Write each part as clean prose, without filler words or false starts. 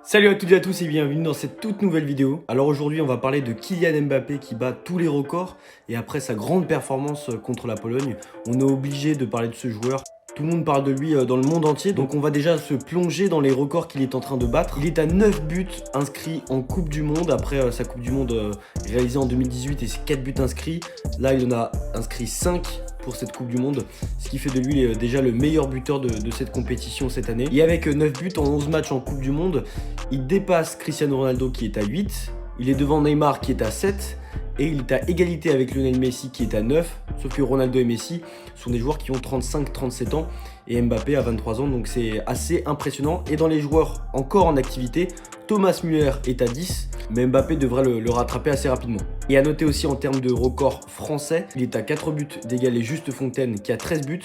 Salut à toutes et à tous et bienvenue dans cette toute nouvelle vidéo. Alors aujourd'hui on va parler de Kylian Mbappé qui bat tous les records et après sa grande performance contre la Pologne, on est obligé de parler de ce joueur. Tout le monde parle de lui dans le monde entier, donc on va déjà se plonger dans les records qu'il est en train de battre. Il est à 9 buts inscrits en Coupe du Monde, après sa Coupe du Monde réalisée en 2018 et ses 4 buts inscrits. Là il en a inscrit 5 pour cette Coupe du Monde, ce qui fait de lui déjà le meilleur buteur de cette compétition cette année. Et avec 9 buts en 11 matchs en Coupe du Monde, il dépasse Cristiano Ronaldo qui est à 8, il est devant Neymar qui est à 7, et il est à égalité avec Lionel Messi qui est à 9, sauf que Ronaldo et Messi sont des joueurs qui ont 35-37 ans et Mbappé a 23 ans, donc c'est assez impressionnant. Et dans les joueurs encore en activité, Thomas Müller est à 10, mais Mbappé devrait le rattraper assez rapidement. Et à noter aussi en termes de record français, il est à 4 buts d'égaler Juste Fontaine qui a 13 buts.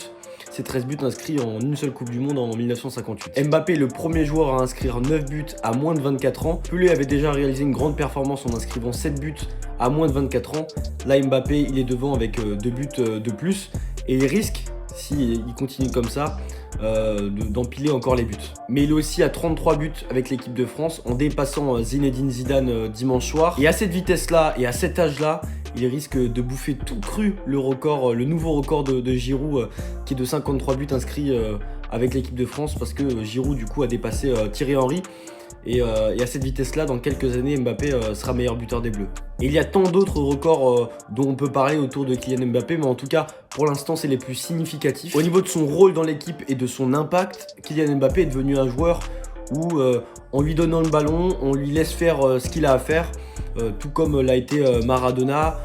C'est 13 buts inscrits en une seule Coupe du Monde en 1958. Mbappé est le premier joueur à inscrire 9 buts à moins de 24 ans. Pelé avait déjà réalisé une grande performance en inscrivant 7 buts à moins de 24 ans. Là, Mbappé, il est devant avec 2 buts de plus. Et il risque, s'il continue comme ça, d'empiler encore les buts. Mais il est aussi à 33 buts avec l'équipe de France en dépassant Zinedine Zidane dimanche soir. Et à cette vitesse-là et à cet âge-là, il risque de bouffer tout cru le record, le nouveau record de Giroud qui est de 53 buts inscrits avec l'équipe de France, parce que Giroud du coup a dépassé Thierry Henry. Et à cette vitesse-là, dans quelques années, Mbappé sera meilleur buteur des Bleus. Et il y a tant d'autres records dont on peut parler autour de Kylian Mbappé, mais en tout cas, pour l'instant, c'est les plus significatifs. Au niveau de son rôle dans l'équipe et de son impact, Kylian Mbappé est devenu un joueur où, en lui donnant le ballon, on lui laisse faire ce qu'il a à faire, tout comme l'a été Maradona,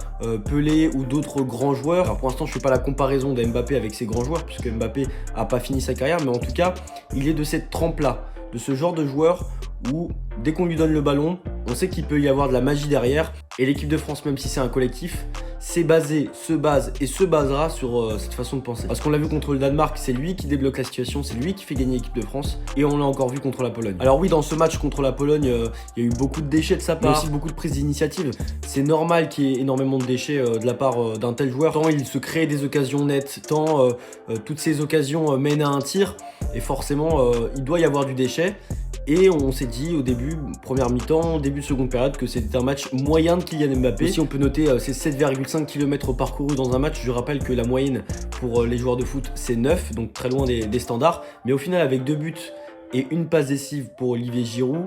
Pelé ou d'autres grands joueurs. Alors pour l'instant, je ne fais pas la comparaison de Mbappé avec ces grands joueurs, puisque Mbappé n'a pas fini sa carrière, mais en tout cas, il est de cette trempe-là, de ce genre de joueur où dès qu'on lui donne le ballon, on sait qu'il peut y avoir de la magie derrière. Et l'équipe de France, même si c'est un collectif, se basera sur cette façon de penser. Parce qu'on l'a vu contre le Danemark, c'est lui qui débloque la situation, c'est lui qui fait gagner l'équipe de France. Et on l'a encore vu contre la Pologne. Alors oui, dans ce match contre la Pologne, il y a eu beaucoup de déchets de sa part, mais aussi beaucoup de prises d'initiative. C'est normal qu'il y ait énormément de déchets de la part d'un tel joueur. Tant il se crée des occasions nettes, tant toutes ces occasions mènent à un tir. Et forcément, il doit y avoir du déchet. Et on s'est dit au début, première mi-temps, début de seconde période, que c'était un match moyen de Kylian Mbappé. Si on peut noter ces 7,5 km parcourus dans un match, je rappelle que la moyenne pour les joueurs de foot, c'est 9, donc très loin des standards. Mais au final, avec 2 buts et une passe décisive pour Olivier Giroud,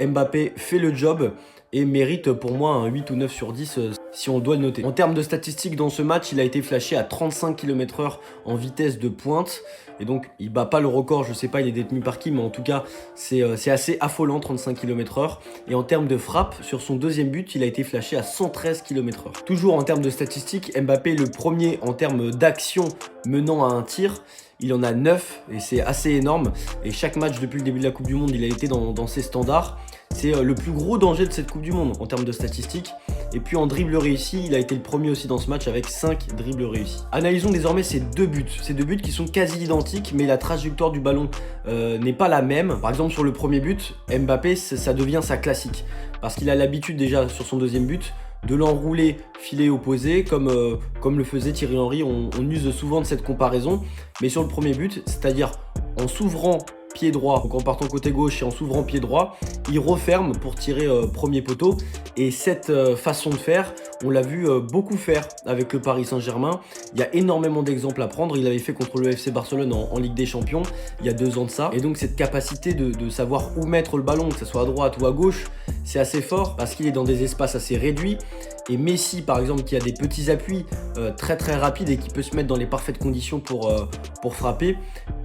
Mbappé fait le job et mérite pour moi un 8 ou 9 sur 10 si on doit le noter. En termes de statistiques, dans ce match, il a été flashé à 35 km/h en vitesse de pointe. Et donc, il bat pas le record, je sais pas il est détenu par qui, mais en tout cas, c'est assez affolant, 35 km/h. Et en termes de frappe, sur son deuxième but, il a été flashé à 113 km/h. Toujours en termes de statistiques, Mbappé est le premier en termes d'action menant à un tir. Il en a 9 et c'est assez énorme. Et chaque match depuis le début de la Coupe du Monde, il a été dans ses standards. C'est le plus gros danger de cette Coupe du Monde en termes de statistiques. Et puis en dribble réussi, il a été le premier aussi dans ce match avec 5 dribbles réussis. Analysons désormais ces 2 buts. Ces 2 buts qui sont quasi identiques, mais la trajectoire du ballon n'est pas la même. Par exemple, sur le premier but, Mbappé, ça devient sa classique. Parce qu'il a l'habitude déjà sur son deuxième but de l'enrouler filet opposé comme le faisait Thierry Henry. On use souvent de cette comparaison. Mais sur le premier but, c'est-à-dire en s'ouvrant pied droit, donc en partant côté gauche et en s'ouvrant pied droit, il referme pour tirer premier poteau. Et cette façon de faire, on l'a vu beaucoup faire avec le Paris Saint-Germain. Il y a énormément d'exemples à prendre. Il l'avait fait contre le FC Barcelone en Ligue des Champions il y a 2 ans de ça. Et donc cette capacité de savoir où mettre le ballon, que ce soit à droite ou à gauche, c'est assez fort parce qu'il est dans des espaces assez réduits. Et Messi par exemple, qui a des petits appuis très très rapides et qui peut se mettre dans les parfaites conditions pour frapper,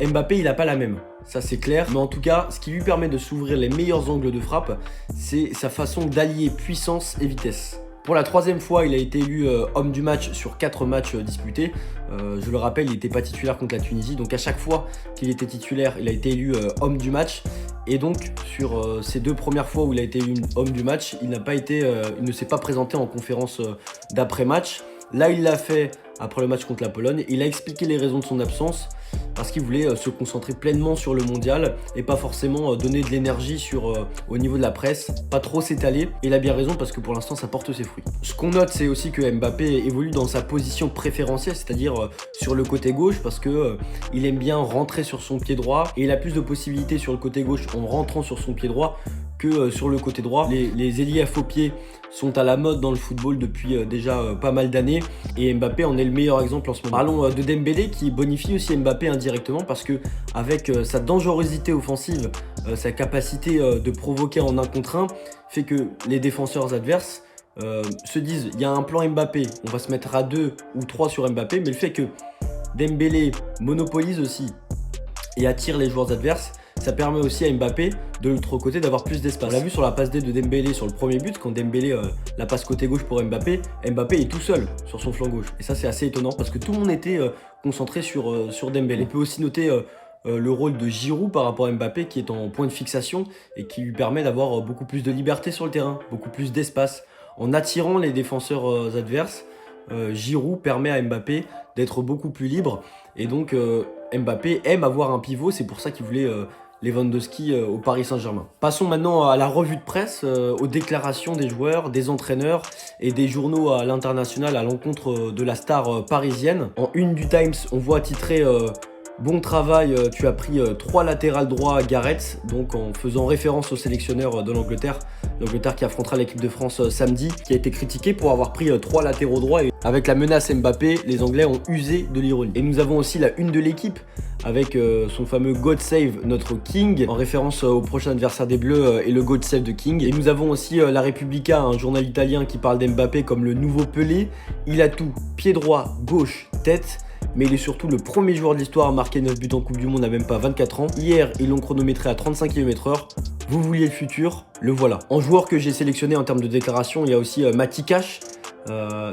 Mbappé il n'a pas la même. Ça c'est clair, mais en tout cas, ce qui lui permet de s'ouvrir les meilleurs angles de frappe, c'est sa façon d'allier puissance et vitesse. Pour la 3e fois, il a été élu homme du match sur 4 matchs disputés. Je le rappelle, il n'était pas titulaire contre la Tunisie, donc à chaque fois qu'il était titulaire, il a été élu homme du match. Et donc sur ces 2 premières fois où il a été élu homme du match, il ne s'est pas présenté en conférence d'après-match. Là, il l'a fait après le match contre la Pologne. Il a expliqué les raisons de son absence parce qu'il voulait se concentrer pleinement sur le mondial et pas forcément donner de l'énergie au niveau de la presse, pas trop s'étaler. Et il a bien raison parce que pour l'instant ça porte ses fruits. Ce qu'on note, c'est aussi que Mbappé évolue dans sa position préférentielle, c'est-à-dire sur le côté gauche, parce que il aime bien rentrer sur son pied droit et il a plus de possibilités sur le côté gauche en rentrant sur son pied droit que sur le côté droit. Les ailiers à faux pied sont à la mode dans le football depuis déjà pas mal d'années et Mbappé en est le meilleur exemple en ce moment. Parlons de Dembélé qui bonifie aussi Mbappé indirectement parce que avec sa dangerosité offensive, sa capacité de provoquer en 1 contre 1 fait que les défenseurs adverses se disent il y a un plan Mbappé, on va se mettre à 2 ou 3 sur Mbappé, mais le fait que Dembélé monopolise aussi et attire les joueurs adverses, ça permet aussi à Mbappé de l'autre côté d'avoir plus d'espace. On l'a vu sur la passe D de Dembélé sur le premier but, quand Dembélé la passe côté gauche pour Mbappé, Mbappé est tout seul sur son flanc gauche. Et ça c'est assez étonnant parce que tout le monde était concentré sur Dembélé. On peut aussi noter le rôle de Giroud par rapport à Mbappé qui est en point de fixation et qui lui permet d'avoir beaucoup plus de liberté sur le terrain, beaucoup plus d'espace. En attirant les défenseurs adverses, Giroud permet à Mbappé d'être beaucoup plus libre et donc Mbappé aime avoir un pivot, c'est pour ça qu'il voulait Lewandowski au Paris Saint-Germain. Passons maintenant à la revue de presse, aux déclarations des joueurs, des entraîneurs et des journaux à l'international à l'encontre de la star parisienne. En une du Times, on voit titrer bon travail, tu as pris 3 latérales droits Gareth, donc en faisant référence au sélectionneur de l'Angleterre qui affrontera l'équipe de France samedi, qui a été critiqué pour avoir pris 3 latéraux droits. Et avec la menace Mbappé, les Anglais ont usé de l'ironie. Et nous avons aussi la une de l'équipe avec son fameux God Save notre King, en référence au prochain adversaire des Bleus et le God Save de King. Et nous avons aussi La Repubblica, un journal italien qui parle d'Mbappé comme le nouveau Pelé. Il a tout, pied droit, gauche, tête. Mais il est surtout le premier joueur de l'histoire à marquer 9 buts en Coupe du Monde à même pas 24 ans. Hier, ils l'ont chronométré à 35 km/h. Vous vouliez le futur, le voilà. En joueur que j'ai sélectionné en termes de déclaration, il y a aussi Matty Cash.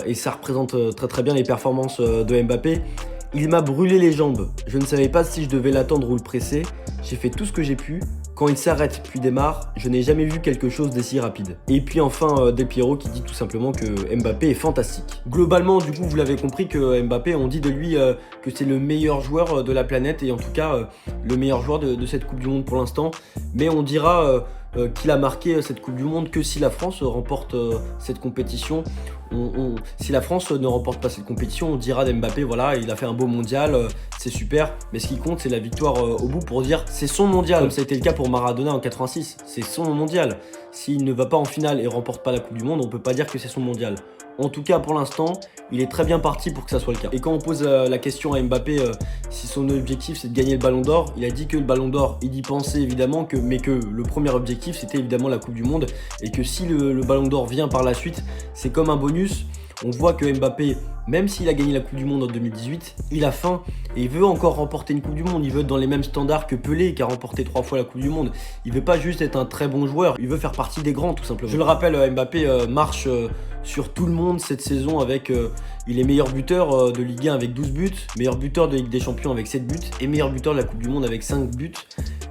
Et ça représente très bien les performances de Mbappé. Il m'a brûlé les jambes. Je ne savais pas si je devais l'attendre ou le presser. J'ai fait tout ce que j'ai pu. Quand il s'arrête puis démarre, je n'ai jamais vu quelque chose d'aussi rapide. Et puis enfin Del Piero qui dit tout simplement que Mbappé est fantastique. Globalement, du coup, vous l'avez compris que Mbappé, on dit de lui que c'est le meilleur joueur de la planète et en tout cas le meilleur joueur de cette Coupe du Monde pour l'instant. Mais on dira qu'il a marqué cette Coupe du Monde que si la France remporte cette compétition. Si la France ne remporte pas cette compétition, on dira d'Mbappé, voilà, il a fait un beau mondial, c'est super. Mais ce qui compte, c'est la victoire au bout pour dire c'est son mondial. Comme ça a été le cas pour Maradona en 86, c'est son mondial. S'il ne va pas en finale et remporte pas la Coupe du Monde, on peut pas dire que c'est son mondial. En tout cas, pour l'instant, il est très bien parti pour que ça soit le cas. Et quand on pose la question à Mbappé si son objectif c'est de gagner le Ballon d'Or, il a dit que le Ballon d'Or, il y pensait évidemment, mais que le premier objectif c'était évidemment la Coupe du Monde et que si le Ballon d'Or vient par la suite, c'est comme un bonus. On voit que Mbappé, même s'il a gagné la Coupe du Monde en 2018, il a faim et il veut encore remporter une Coupe du Monde. Il veut être dans les mêmes standards que Pelé qui a remporté 3 fois la Coupe du Monde. Il veut pas juste être un très bon joueur, il veut faire partie des grands tout simplement. Je le rappelle, Mbappé marche sur tout le monde cette saison avec il est meilleur buteur de Ligue 1 avec 12 buts, meilleur buteur de Ligue des Champions avec 7 buts et meilleur buteur de la Coupe du Monde avec 5 buts.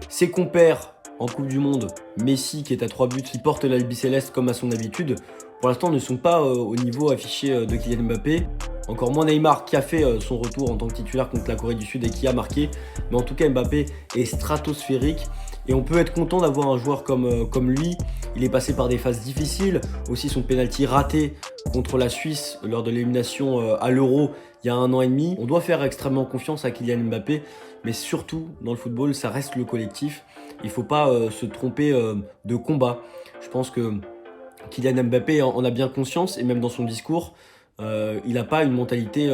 Ses compères en Coupe du Monde, Messi qui est à 3 buts, qui porte l'Albi Céleste comme à son habitude, pour l'instant ne sont pas au niveau affiché de Kylian Mbappé. Encore moins Neymar qui a fait son retour en tant que titulaire contre la Corée du Sud et qui a marqué. Mais en tout cas Mbappé est stratosphérique et on peut être content d'avoir un joueur comme lui. Il est passé par des phases difficiles, aussi son penalty raté contre la Suisse lors de l'élimination à l'Euro il y a 1 an et demi. On doit faire extrêmement confiance à Kylian Mbappé, mais surtout dans le football ça reste le collectif. Il ne faut pas se tromper de combat. Je pense que Kylian Mbappé en a bien conscience et même dans son discours, il n'a pas une mentalité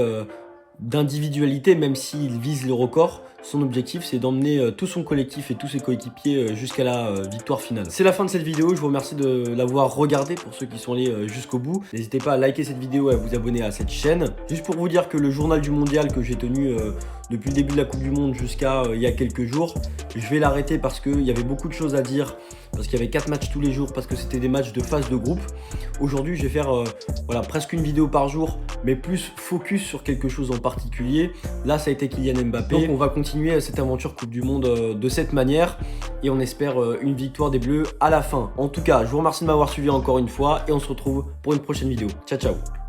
d'individualité, même s'il vise le record. Son objectif, c'est d'emmener tout son collectif et tous ses coéquipiers jusqu'à la victoire finale. C'est la fin de cette vidéo, je vous remercie de l'avoir regardée pour ceux qui sont allés jusqu'au bout. N'hésitez pas à liker cette vidéo et à vous abonner à cette chaîne. Juste pour vous dire que le journal du mondial que j'ai tenu depuis le début de la Coupe du Monde jusqu'à il y a quelques jours, je vais l'arrêter parce qu'il y avait beaucoup de choses à dire, parce qu'il y avait 4 matchs tous les jours, parce que c'était des matchs de phase de groupe. Aujourd'hui, je vais faire voilà, presque une vidéo par jour, mais plus focus sur quelque chose en particulier. Là, ça a été Kylian Mbappé. Donc, on va continuer cette aventure Coupe du Monde de cette manière et on espère une victoire des Bleus à la fin. En tout cas, je vous remercie de m'avoir suivi encore une fois et on se retrouve pour une prochaine vidéo. Ciao, ciao!